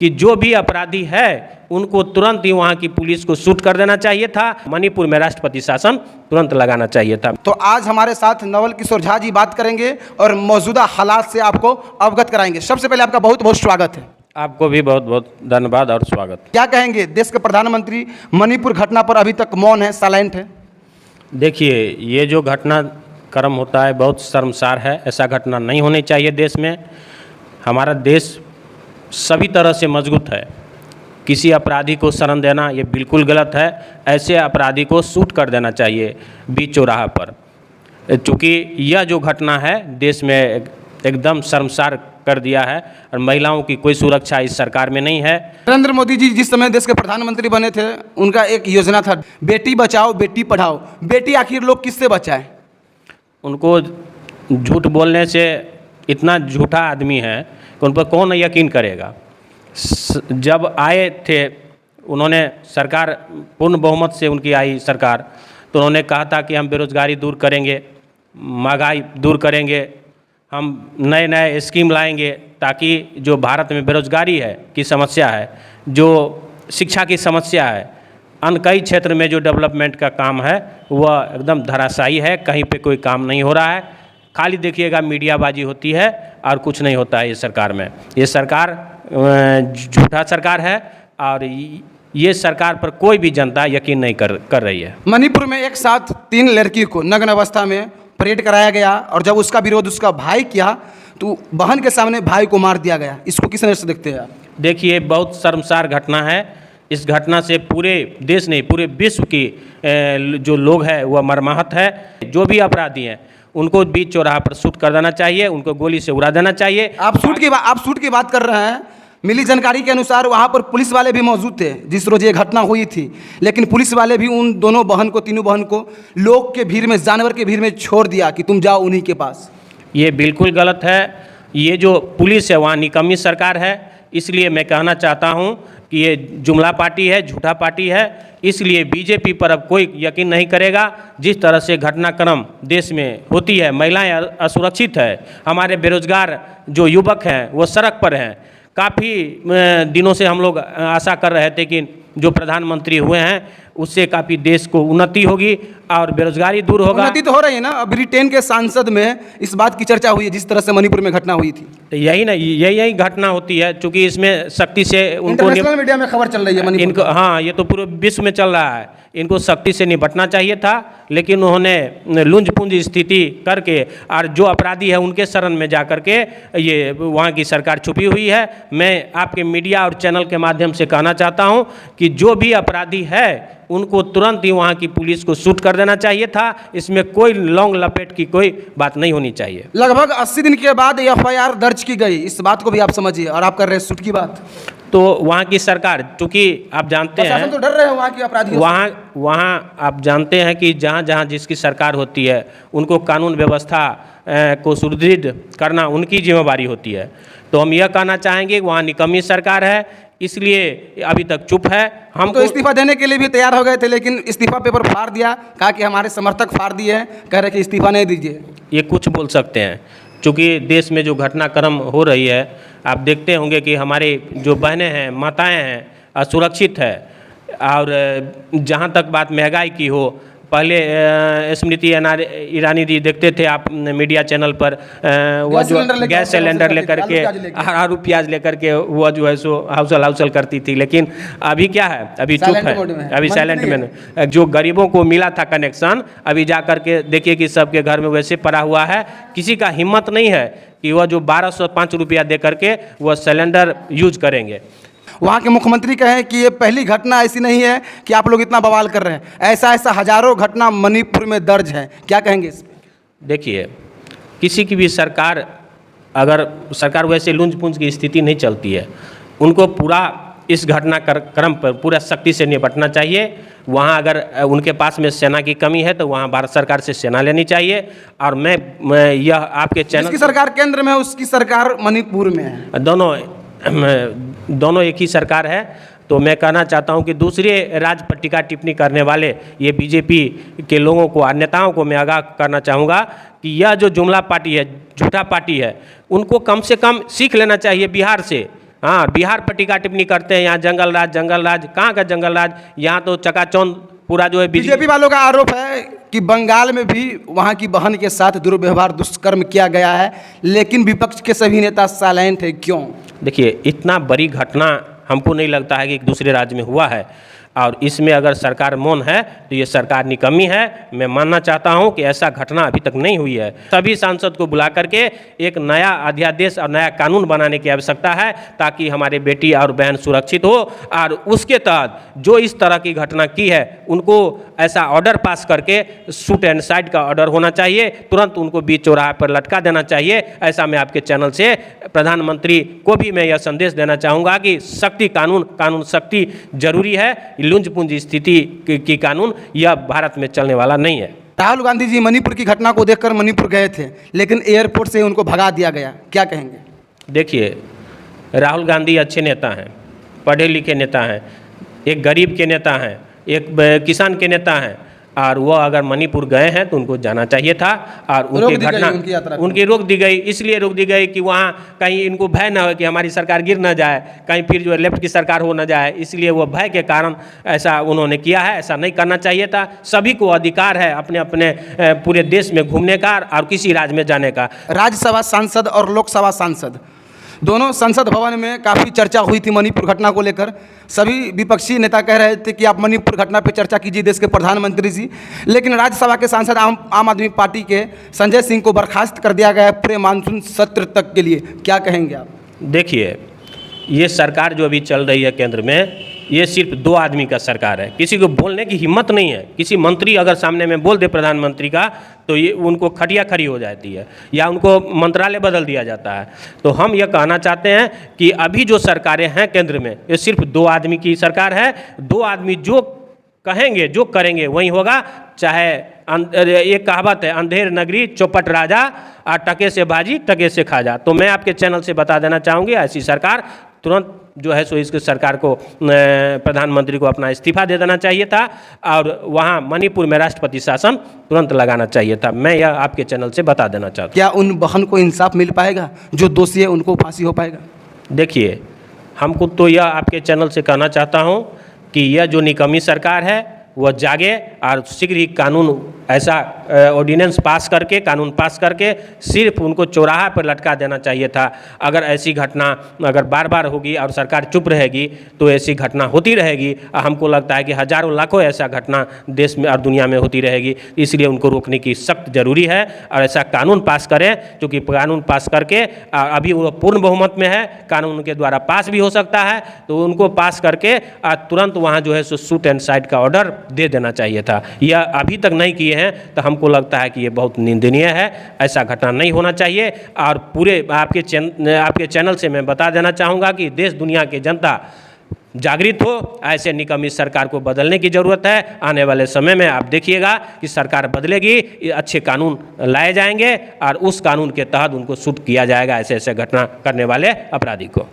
कि जो भी अपराधी है उनको तुरंत ही वहाँ की पुलिस को शूट कर देना चाहिए था। मणिपुर में राष्ट्रपति शासन तुरंत लगाना चाहिए था। तो आज हमारे साथ नवल किशोर झा जी बात करेंगे और मौजूदा हालात से आपको अवगत कराएंगे। सबसे पहले आपका बहुत बहुत स्वागत है। आपको भी बहुत बहुत धन्यवाद और स्वागत। क्या कहेंगे, देश के प्रधानमंत्री मणिपुर घटना पर अभी तक मौन है, साइलेंट है? देखिए, ये जो घटनाक्रम होता है बहुत शर्मसार है। ऐसा घटना नहीं होनी चाहिए देश में। हमारा देश सभी तरह से मजबूत है। किसी अपराधी को शरण देना ये बिल्कुल गलत है। ऐसे अपराधी को शूट कर देना चाहिए बीच चौराहा पर। चूँकि यह जो घटना है देश में एकदम शर्मसार कर दिया है और महिलाओं की कोई सुरक्षा इस सरकार में नहीं है। नरेंद्र मोदी जी जिस समय देश के प्रधानमंत्री बने थे, उनका एक योजना था बेटी बचाओ बेटी पढ़ाओ। बेटी आखिर लोग किससे बचाएं? उनको झूठ बोलने से इतना झूठा आदमी है कि उन पर कौन यकीन करेगा। जब आए थे उन्होंने सरकार, पूर्ण बहुमत से उनकी आई सरकार, तो उन्होंने कहा था कि हम बेरोजगारी दूर करेंगे, महंगाई दूर करेंगे, हम नए नए स्कीम लाएंगे ताकि जो भारत में बेरोजगारी है की समस्या है, जो शिक्षा की समस्या है, अन्य कई क्षेत्र में जो डेवलपमेंट का काम है वह एकदम धराशायी है। कहीं पे कोई काम नहीं हो रहा है। खाली देखिएगा मीडियाबाजी होती है और कुछ नहीं होता है। ये सरकार में, ये सरकार झूठा सरकार है और ये सरकार पर कोई भी जनता यकीन नहीं कर रही है। मणिपुर में एक साथ 3 लड़की को नग्न अवस्था में परेड कराया गया और जब उसका विरोध उसका भाई किया तो बहन के सामने भाई को मार दिया गया। इसको किस नज़र से देखते हैं आप? देखिए, बहुत शर्मसार घटना है। इस घटना से पूरे देश नहीं पूरे विश्व की जो लोग हैं वह मर्माहत है। जो भी अपराधी हैं उनको बीच चौराहा पर शूट कर देना चाहिए, उनको गोली से उड़ा देना चाहिए। आप शूट की बात कर रहे हैं। मिली जानकारी के अनुसार वहाँ पर पुलिस वाले भी मौजूद थे जिस रोज ये घटना हुई थी, लेकिन पुलिस वाले भी उन दोनों बहन को, तीनों बहन को लोग के भीड़ में, जानवर के भीड़ में छोड़ दिया कि तुम जाओ उन्हीं के पास। ये बिल्कुल गलत है। ये जो पुलिस है वहाँ निकम्मी सरकार है। इसलिए मैं कहना चाहता हूँ कि ये जुमला पार्टी है, झूठा पार्टी है। इसलिए बीजेपी पर अब कोई यकीन नहीं करेगा। जिस तरह से घटनाक्रम देश में होती है, महिलाएं असुरक्षित है, हमारे बेरोजगार जो युवक हैं वो सड़क पर हैं। काफ़ी दिनों से हम लोग आशा कर रहे थे कि जो प्रधानमंत्री हुए हैं उससे काफ़ी देश को उन्नति होगी और बेरोजगारी दूर होगा। उन्नति तो हो रही है ना। ब्रिटेन के सांसद में इस बात की चर्चा हुई है जिस तरह से मणिपुर में घटना हुई थी। तो यही घटना होती है। चूँकि इसमें सख्ती से उनको इंटरनेशनल मीडिया में खबर चल रही है मणिपुर इनको, हाँ, ये तो पूरे विश्व में चल रहा है। इनको सख्ती से निपटना चाहिए था, लेकिन उन्होंने लुंज पुंज स्थिति करके और जो अपराधी है उनके शरण में जा कर के ये वहाँ की सरकार छुपी हुई है। मैं आपके मीडिया और चैनल के माध्यम से कहना चाहता हूँ कि जो भी अपराधी है उनको तुरंत ही वहाँ की पुलिस को शूट कर देना चाहिए था। इसमें कोई लौंग लपेट की कोई बात नहीं होनी चाहिए। लगभग 80 दिन के बाद FIR दर्ज की गई, इस बात को भी आप समझिए, और आप कर रहे हैं शूट की बात। तो वहाँ की सरकार, चूँकि आप जानते हैं तो डर रहे हैं वहाँ की अपराधियों, वहाँ आप जानते हैं कि जहाँ जहाँ जिसकी सरकार होती है उनको कानून व्यवस्था को सुदृढ़ करना उनकी जिम्मेदारी होती है। तो हम यह कहना चाहेंगे वहाँ निकम्मी सरकार है, इसलिए अभी तक चुप है। हम तो इस्तीफा देने के लिए भी तैयार हो गए थे, लेकिन इस्तीफा पेपर फाड़ दिया, कहा कि हमारे समर्थक फाड़ दिए हैं, कह रहे कि इस्तीफा नहीं दीजिए। ये कुछ बोल सकते हैं। चूँकि देश में जो घटनाक्रम हो रही है, आप देखते होंगे कि हमारे जो बहनें हैं, माताएं हैं, असुरक्षित है। और जहाँ तक बात महंगाई की हो, पहले स्मृति ईरानी जी देखते थे आप मीडिया चैनल पर, वह जो गैस सिलेंडर लेकर के आलू प्याज लेकर के वह जो है सो हाउसल करती थी। लेकिन अभी क्या है, अभी चुप है, अभी साइलेंट में। जो गरीबों को मिला था कनेक्शन, अभी जा कर के देखिए कि सबके घर में वैसे पड़ा हुआ है। किसी का हिम्मत नहीं है कि वह जो 1205 रुपया दे करके वह सिलेंडर यूज करेंगे। वहाँ के मुख्यमंत्री कहें कि ये पहली घटना ऐसी नहीं है कि आप लोग इतना बवाल कर रहे हैं, ऐसा हजारों घटना मणिपुर में दर्ज है। क्या कहेंगे इस पर? देखिए, किसी की भी सरकार, अगर सरकार वैसे लुंज पुंज की स्थिति नहीं चलती है, उनको पूरा इस घटनाक्रम पर पूरा सख्ती से निपटना चाहिए। वहाँ अगर उनके पास में सेना की कमी है तो वहाँ भारत सरकार से सेना लेनी चाहिए। और मैं यह आपके चैनल, जिसकी सरकार केंद्र में है उसकी सरकार मणिपुर में है, दोनों एक ही सरकार है। तो मैं कहना चाहता हूं कि दूसरे राज्य पर टीका टिप्पणी करने वाले ये बीजेपी के लोगों को और नेताओं को मैं आगाह करना चाहूँगा कि यह जो जुमला पार्टी है, झूठा पार्टी है, उनको कम से कम सीख लेना चाहिए बिहार से। हाँ, बिहार पर टीका टिप्पणी करते हैं, यहाँ जंगल राज, कहाँ का जंगल राज? यहाँ तो चकाचौंध पूरा जो है बीजेपी वालों का आरोप है कि बंगाल में भी वहाँ की बहन के साथ दुर्व्यवहार दुष्कर्म किया गया है, लेकिन विपक्ष के सभी नेता साइलेंट है, क्यों? देखिए, इतना बड़ी घटना हमको नहीं लगता है कि एक दूसरे राज्य में हुआ है, और इसमें अगर सरकार मौन है तो ये सरकार निकम्मी है। मैं मानना चाहता हूं कि ऐसा घटना अभी तक नहीं हुई है। सभी सांसद को बुला करके एक नया अध्यादेश और नया कानून बनाने की आवश्यकता है, ताकि हमारे बेटी और बहन सुरक्षित हो, और उसके तहत जो इस तरह की घटना की है उनको ऐसा ऑर्डर पास करके शूट एंड साइड का ऑर्डर होना चाहिए, तुरंत उनको बीच चौराहे पर लटका देना चाहिए। ऐसा मैं आपके चैनल से प्रधानमंत्री को भी मैं यह संदेश देना चाहूँगा कि सख्ती कानून सख्ती जरूरी है। लुंज पुंज स्थिति की कानून यह भारत में चलने वाला नहीं है। राहुल गांधी जी मणिपुर की घटना को देखकर मणिपुर गए थे, लेकिन एयरपोर्ट से उनको भगा दिया गया, क्या कहेंगे? देखिए, राहुल गांधी अच्छे नेता हैं, पढ़े लिखे नेता हैं, एक गरीब के नेता हैं, एक किसान के नेता हैं, और वो अगर मणिपुर गए हैं तो उनको जाना चाहिए था। और उनकी घटना उनकी रोक दी गई, इसलिए रोक दी गई कि वहाँ कहीं इनको भय ना हो कि हमारी सरकार गिर ना जाए, कहीं फिर जो है लेफ्ट की सरकार हो ना जाए, इसलिए वो भय के कारण ऐसा उन्होंने किया है। ऐसा नहीं करना चाहिए था। सभी को अधिकार है अपने अपने पूरे देश में घूमने का और किसी राज्य में जाने का। राज्यसभा सांसद और लोकसभा सांसद दोनों संसद भवन में काफ़ी चर्चा हुई थी मणिपुर घटना को लेकर। सभी विपक्षी नेता कह रहे थे कि आप मणिपुर घटना पर चर्चा कीजिए देश के प्रधानमंत्री जी, लेकिन राज्यसभा के सांसद आम आदमी पार्टी के संजय सिंह को बर्खास्त कर दिया गया है पूरे मानसून सत्र तक के लिए, क्या कहेंगे आप? देखिए, ये सरकार जो अभी चल रही है केंद्र में, ये सिर्फ 2 आदमी का सरकार है। किसी को बोलने की हिम्मत नहीं है। किसी मंत्री अगर सामने में बोल दे प्रधानमंत्री का तो ये उनको खटिया खड़ी हो जाती है या उनको मंत्रालय बदल दिया जाता है। तो हम ये कहना चाहते हैं कि अभी जो सरकारें हैं केंद्र में, ये सिर्फ 2 आदमी की सरकार है। 2 आदमी जो कहेंगे जो करेंगे वही होगा। चाहे एक कहावत है, अंधेर नगरी चौपट राजा, और टके से भाजी टके से खाजा। तो मैं आपके चैनल से बता देना चाहूँगी, ऐसी सरकार तुरंत जो है सो इसके सरकार को प्रधानमंत्री को अपना इस्तीफा दे देना चाहिए था, और वहाँ मणिपुर में राष्ट्रपति शासन तुरंत लगाना चाहिए था। मैं यह आपके चैनल से बता देना चाहता हूँ। क्या उन बहन को इंसाफ मिल पाएगा? जो दोषी है उनको फांसी हो पाएगा? देखिए, हमको तो यह आपके चैनल से कहना चाहता हूँ कि यह जो निकम्मी सरकार है वह जागे और शीघ्र ही कानून ऐसा ऑर्डिनेंस पास करके, कानून पास करके सिर्फ उनको चौराहा पर लटका देना चाहिए था। अगर ऐसी घटना अगर बार बार होगी और सरकार चुप रहेगी तो ऐसी घटना होती रहेगी। हमको लगता है कि हजारों लाखों ऐसा घटना देश में और दुनिया में होती रहेगी। इसलिए उनको रोकने की सख्त जरूरी है और ऐसा कानून पास करें, क्योंकि कानून पास करके अभी वो पूर्ण बहुमत में है, कानून उनके द्वारा पास भी हो सकता है, तो उनको पास करके तुरंत वहाँ जो है सो शूट एंड साइड का ऑर्डर दे देना चाहिए था। यह अभी तक नहीं किए हैं तो हमको लगता है कि ये बहुत निंदनीय है। ऐसा घटना नहीं होना चाहिए। और पूरे आपके चैनल से मैं बता देना चाहूँगा कि देश दुनिया की जनता जागृत हो। ऐसे निकम्मी सरकार को बदलने की ज़रूरत है। आने वाले समय में आप देखिएगा कि सरकार बदलेगी, अच्छे कानून लाए जाएंगे और उस कानून के तहत उनको शूट किया जाएगा ऐसे ऐसे घटना करने वाले अपराधी को।